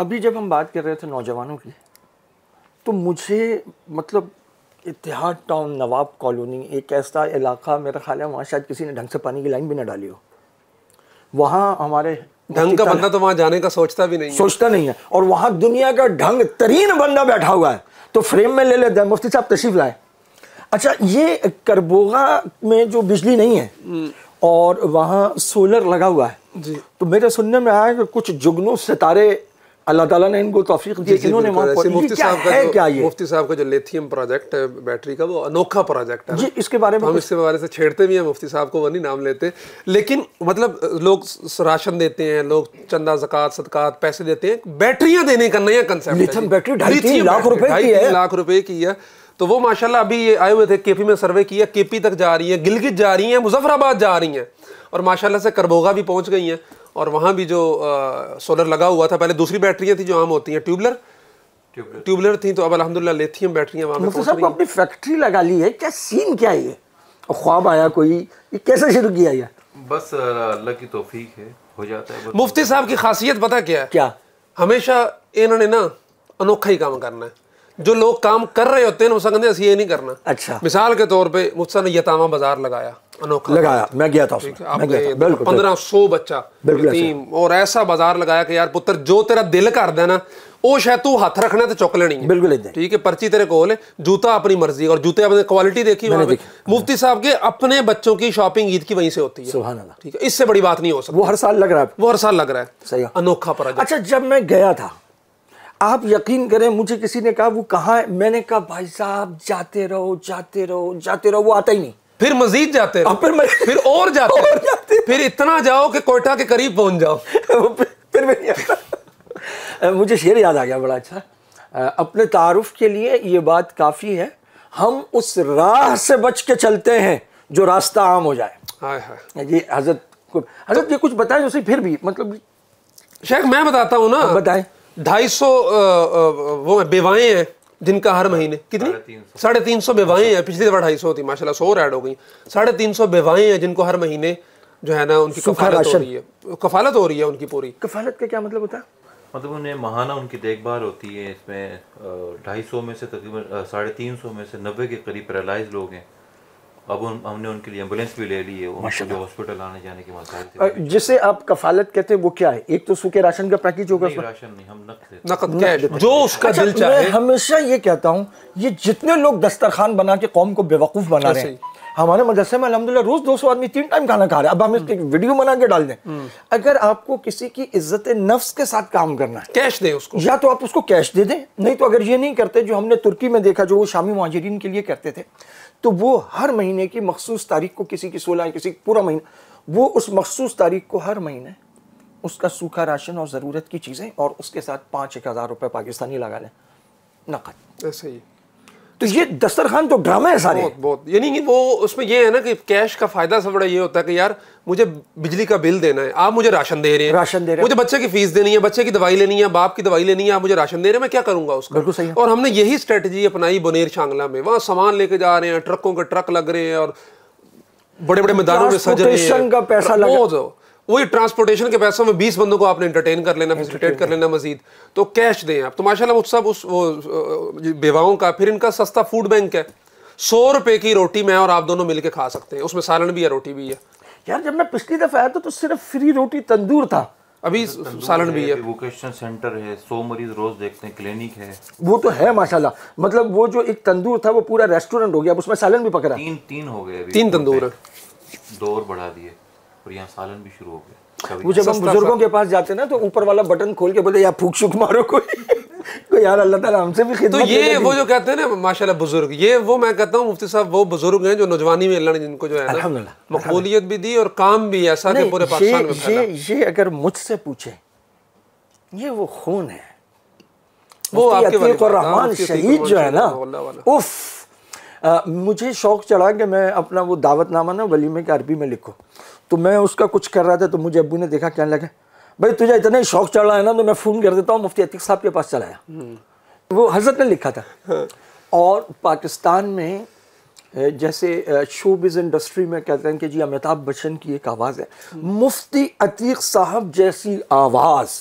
अभी जब हम बात कर रहे थे नौजवानों की, तो मुझे मतलब इत्तेहाद टाउन, नवाब कॉलोनी, एक ऐसा इलाका मेरा ख्याल है वहाँ शायद किसी ने ढंग से पानी की लाइन भी ना डाली हो। वहाँ हमारे ढंग का बंदा तो वहाँ जाने का सोचता भी नहीं है, सोचता नहीं है। और वहाँ दुनिया का ढंग तरीन बंदा बैठा हुआ है, तो फ्रेम में ले लेते हैं। मुफ्ती साहब तशरीफ लाए। अच्छा, ये करबोगा में जो बिजली नहीं है और वहाँ सोलर लगा हुआ है जी, तो मेरे सुनने में आया कि कुछ जुगनू सितारे अल्लाह ताला ने इनको तौफीक दी, इन्होंने वहाँ मुफ्ती साहब का जो लिथियम प्रोजेक्ट है बैटरी का, वो अनोखा प्रोजेक्ट है जी। इसके बारे में हम इसके बारे से छेड़ते भी हैं, मुफ्ती साहब को वो नहीं नाम लेते, लेकिन मतलब लोग राशन देते हैं, लोग चंदा ज़कात सदकात पैसे देते हैं, बैटरियां देने का नया कंसेप्ट है। लिथियम बैटरी 2.5 लाख रुपए की है, 2.5 लाख रुपए की है। तो वो माशाल्लाह अभी ये आए हुए थे, केपी में सर्वे किया, केपी तक जा रही है, गिलगित जा रही है, मुजफ्फराबाद जा रही हैं, और माशाल्लाह से करबोगा भी पहुंच गई हैं। और वहाँ भी जो सोलर लगा हुआ था, पहले दूसरी बैटरियाँ थी जो आम होती हैं, ट्यूबलर थी, तो अब अल्हम्दुलिल्लाह लिथियम बैटरियाँ वहाँ पे पहुंच गई। अपनी फैक्ट्री लगा ली है, क्या सीन क्या है ये? ख्वाब आया कोई, ये कैसे शुरू किया ये? बस अल्लाह की तौफीक है, हो जाता है। मुफ्ती साहब की खासियत पता क्या है? क्या? हमेशा इन्होंने ना अनोखा ही काम करना है। जो लोग काम कर रहे होते हैं मुझसे कहते हैं ये नहीं करना। अच्छा, मिसाल के तौर पे मुझसे ने यतामा बाजार लगाया, अनोखा लगाया, मैं गया था उसमें, मैं गया था, बिल्कुल 1500 बच्चा यतीम, और ऐसा बाजार लगाया कि यार पुत्र जो तेरा दिल कर देना वो शायद तू हाथ रखना तो चुक लेनी है, बिल्कुल ठीक है, पर्ची तेरे कोल है, जूता अपनी मर्जी, और जूते अपनी क्वालिटी देखी वहाँ पे। मुफ्ती साहब के अपने बच्चों की शॉपिंग ईद की वहीं से होती है, सुभान अल्लाह, ठीक है, इससे बड़ी बात नहीं हो सकती। वो हर साल लग रहा है, वो हर साल लग रहा है, सही अनोखा प्रोजेक्ट। अच्छा, जब मैं गया था, आप यकीन करें, मुझे किसी ने कहा वो कहाँ है, मैंने कहा भाई साहब जाते रहो जाते रहो जाते रहो, वो आता ही नहीं, फिर मजीद जाते रहो, फिर और जाते, फिर इतना जाओ कि कोयटा के करीब पहुंच जाओ, फिर भी नहीं आता। मुझे शेर याद आ गया बड़ा अच्छा, अपने तारुफ के लिए ये बात काफ़ी है, हम उस राह से बच के चलते हैं जो रास्ता आम हो जाए। हाय हाय, ये हजरत ये कुछ बताएं उसे, फिर भी मतलब शेख मैं बताता हूँ ना, बताएं। 250 वो बेवाएं हैं जिनका हर महीने, कितनी 350 बेवाएं हैं, पिछली दफा 250 थी, माशाल्लाह 100 ऐड हो गई, 350 बेवाएं हैं जिनको हर महीने जो है ना उनकी कफालत हो रही है, कफालत हो रही है उनकी पूरी। कफालत का क्या मतलब होता है? मतलब उन्हें महाना उनकी देखभाल होती है, इसमें 250 में से तकरीबन 350 में से 90 के करीब पैरालाइज लोग हैं। अब हमने उनके लिए एम्बुलेंस भी ले ली है, उनको जो हॉस्पिटल आने जाने के मसाइल थे। जिसे आप कफालत कहते हैं वो क्या है? एक तो सूखे राशन का पैकेज होगा, राशन नहीं, हम नकद कैश जो उसका दिल चाहे। मैं हमेशा ये कहता हूँ, ये जितने लोग दस्तरखान बना के कौम को बेवकूफ़ बना रहे हैं, हमारे मदरसे में अल्हम्दुलिल्लाह रोज 200 आदमी 3 टाइम खाना खा रहे हैं। अब हम इसकी वीडियो बना के डाल दें। अगर आपको किसी की इज्जत नफ्स के साथ काम करना है, कैश दे उसको, या तो आप उसको कैश दे दें, नहीं तो अगर ये नहीं करते, जो हमने तुर्की में देखा, जो वो शामी मुहाजिरीन के लिए करते थे, तो वो हर महीने की मखसूस तारीख को, किसी की 16, किसी पूरा महीना, वो उस मखसूस तारीख को हर महीने उसका सूखा राशन और ज़रूरत की चीज़ें और उसके साथ 5-1 हज़ार रुपये पाकिस्तानी लगा लें नकद। ऐसे ही तो ये दस्तरखान तो ड्रामे है सारे, बहुत यानी कि वो उसमें ये है ना कि कैश का फायदा सबसे बड़ा ये होता है कि यार मुझे बिजली का बिल देना है, आप मुझे राशन दे रहे हैं, मुझे बच्चे की फीस देनी है, बच्चे की दवाई लेनी है, बाप की दवाई लेनी है, आप मुझे राशन दे रहे हैं, मैं क्या करूंगा उसका? बिल्कुल सही है। और हमने यही स्ट्रेटजी अपनाई बोनेर शांगला में, वहाँ सामान लेके जा रहे हैं, ट्रकों के ट्रक लग रहे हैं और बड़े बड़े मैदानों में सज रहे हैं, का पैसा लगा, वही ट्रांसपोर्टेशन के पैसों में 20 बंदों को आपने एंटरटेन कर लेना, फैसिलिटेट कर लेना मजीद, तो कैश दें आप। तो माशाल्लाह वो सब उस वो बेवाओं का, फिर इनका सस्ता फूड बैंक है, 100 रुपए की रोटी मैं और आप दोनों मिलके खा सकते हैं, उसमें सालन भी है, रोटी भी है। यार जब मैं पिछली दफा आया था तो सिर्फ फ्री रोटी तंदूर था, अभी सालन भी है, वोकेशनल सेंटर है, 100 मरीज रोज देखते हैं, क्लिनिक है, वो तो है माशाल्लाह। मतलब वो जो एक तंदूर था वो पूरा रेस्टोरेंट हो गया, अब उसमें सालन भी पकड़ा, 3 हो गए, 3 तंदूर है, 2 और बढ़ा दिए और यहाँ सालन भी शुरू हो गया। वो जब हम बुजुर्गों के पास जाते ना तो ऊपर वाला बटन खोल के बोले यार फूक शुक मारो कोई यार अल्लाह ताला हमसे भी खिदमत। तो ये वो जो कहते हैं ना माशाल्लाह बुजुर्ग, ये वो मैं कहता हूँ मुफ्ती साहब वो बुजुर्ग हैं जो नौजवानी में अल्लाह ने जिनको जो है ना मकबूलियत भी दी और काम भी ऐसा कि पूरे पाकिस्तान में फैला। ये अगर मुझसे पूछे, ये वो खून है, वो आपके रहमान शहीद जो है ना, उफ, मुझे शौक चढ़ा कि मैं अपना वो दावतनामा ना वलीमे के अरबी में लिखूं, तो मैं उसका कुछ कर रहा था, तो मुझे अब्बू ने देखा, कहने लगे भाई तुझे इतना ही शौक चढ़ा है ना तो मैं फ़ोन कर देता हूँ मुफ्ती अतीक साहब के पास चलाया। वो हज़रत ने लिखा था। और पाकिस्तान में जैसे शोबिज़ इंडस्ट्री में कहते हैं कि जी अमिताभ बच्चन की एक आवाज़ है, मुफ्ती अतीक साहब जैसी आवाज़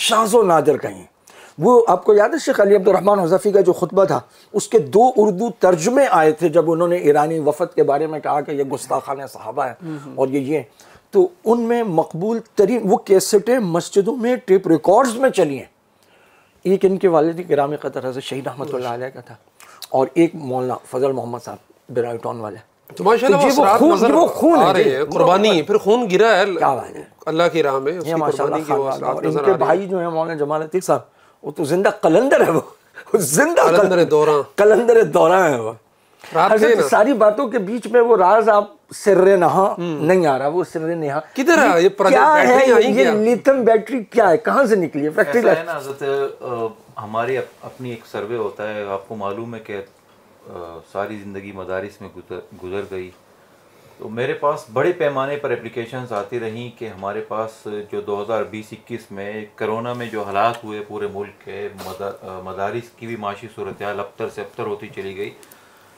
शाज़ो नादिर कहीं। वो आपको याद है शेख अली अब्दुर्रहमान हज़फ़ी का जो खुतबा था, उसके 2 उर्दू तर्जुमे आए थे जब उन्होंने ईरानी वफ़द के बारे में कहा कि ये गुस्ताखान सहाबा है और ये तो उनमें मकबूल तरीन वो कैसेटें मस्जिदों में टेप रिकॉर्ड्स में चली हैं। एक इनके वालिद गिरामी क़तर हज़रत शहीद रहमतुल्लाह अलैह का था और एक मौलाना फजल मोहम्मद साहब ब्राइटन वाले। तो माशाल्लाह वो खून आ रहे हैं, कुर्बानी फिर खून गिरा है क्या बात है अल्लाह की राह में, उसकी कुर्बानी की वो असरात नजर आ रहे हैं। इनके भाई जो है मौलाना जमाल अतीक साहब, वो तो जिंदा कलंदर है, वो जिंदा कलंदर दौरा है वो। सारी बातों के बीच में वो राज आप सिर्रे नहा नहीं आ रहा, वो सिर्रे नहा किधर है? ये क्या है ये लिथियम बैटरी क्या है, कहाँ से निकली है? फैक्ट्री है ना हमारी अपनी एक सर्वे होता है, आपको मालूम है कि सारी ज़िंदगी मदारिस में गुजर गई, तो मेरे पास बड़े पैमाने पर एप्लीकेशंस आती रहीं कि हमारे पास जो 2020-21 में कोरोना में जो हालात हुए पूरे मुल्क के, मदारिस की भी माशी सूरत हाल अबतर से अबतर होती चली गई।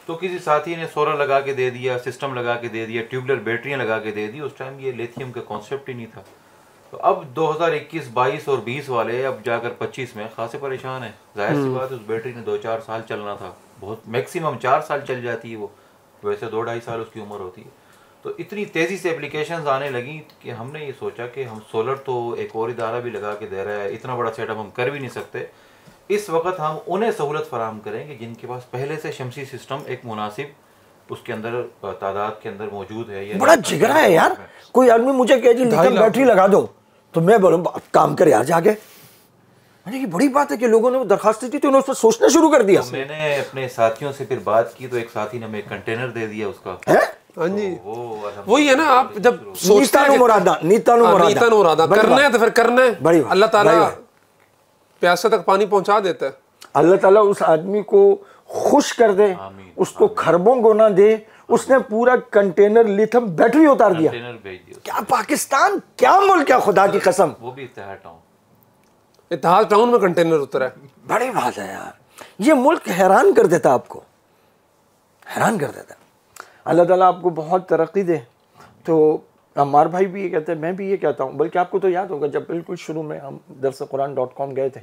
तो किसी साथी ने सोलर लगा के दे दिया, सिस्टम लगा के दे दिया, ट्यूबलर बैटरियाँ लगा के दे दी। उस टाइम ये लिथियम का कॉन्सेप्ट ही नहीं था। तो अब 2021, 22 और 20 वाले अब जाकर 25 में खासे परेशान है। जाहिर सी बात है, उस बैटरी ने 2-4 साल चलना था, बहुत मैक्सिमम 4 साल चल जाती है वो, वैसे 2-2.5 साल उसकी उम्र होती है। तो इतनी तेज़ी से एप्लीकेशंस आने लगी कि हमने ये सोचा कि हम सोलर तो एक और इदारा भी लगा के दे रहा है, इतना बड़ा सेटअप हम कर भी नहीं सकते। इस वक्त हम उन्हें सहूलत फराहम करेंगे जिनके पास पहले से शमसी सिस्टम एक मुनासिब उसके अंदर तादाद के अंदर मौजूद है। ये बड़ा जिगरा है यार। कोई आदमी मुझे कहे जी लिथियम बैटरी लगा दो तो मैं बोलूँ काम कर यार जाके। ये बड़ी बात है कि लोगों ने दरखास्त दी तो उन्होंने उस पर सोचना शुरू कर दिया। तो मैंने अपने साथियों से फिर बात की तो एक साथी ने हमें एक कंटेनर दे दिया उसका। हाँ जी, वही है ना, आप जब सोचते हैं नीता मुरादा करना है तो फिर करना है। अल्लाह ताला प्यासे तक पानी पहुंचा देता है। अल्लाह ताला उस आदमी को खुश कर दे, उसको खरबों गुना दे। उसने पूरा कंटेनर लिथियम बैटरी उतार दिया। क्या पाकिस्तान, क्या मुल्क है, खुदा की कसम। वो भी इत्तेहाद टाउन में कंटेनर उतरा है। बड़ी बात है यार, ये मुल्क हैरान कर देता, आपको हैरान कर देता। अल्लाह ताला आपको बहुत तरक्की दे। तो अम्मार भाई भी ये कहते हैं, मैं भी ये कहता हूँ, बल्कि आपको तो याद होगा जब बिल्कुल शुरू में हम darsequran.com गए थे,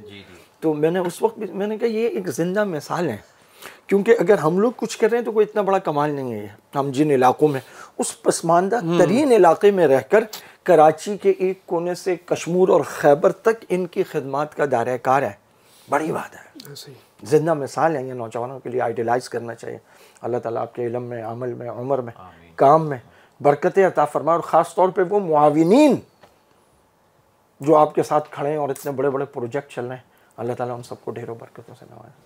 तो मैंने उस वक्त भी मैंने कहा ये एक ज़िंदा मिसाल है, क्योंकि अगर हम लोग कुछ कर रहे हैं तो कोई इतना बड़ा कमाल नहीं है। हम जिन इलाकों में, उस पसमानदा तरीन इलाके में रहकर कराची के एक कोने से कश्मीर और खैबर तक इनकी खिदमत का दायरा कार है, बड़ी बात है। ज़िंदा मिसाल है, ये नौजवानों के लिए आइडियलाइज़ करना चाहिए। अल्लाह ताला आपके इल्म में, अमल में, उम्र में, काम में बरकतें अता फरमाए, और ख़ास तौर पे वो मुआविनीन जो आपके साथ खड़े हैं और इतने बड़े बड़े प्रोजेक्ट चल रहे हैं, अल्लाह ताला उन सबको ढेरों बरकतों से नवाज़े।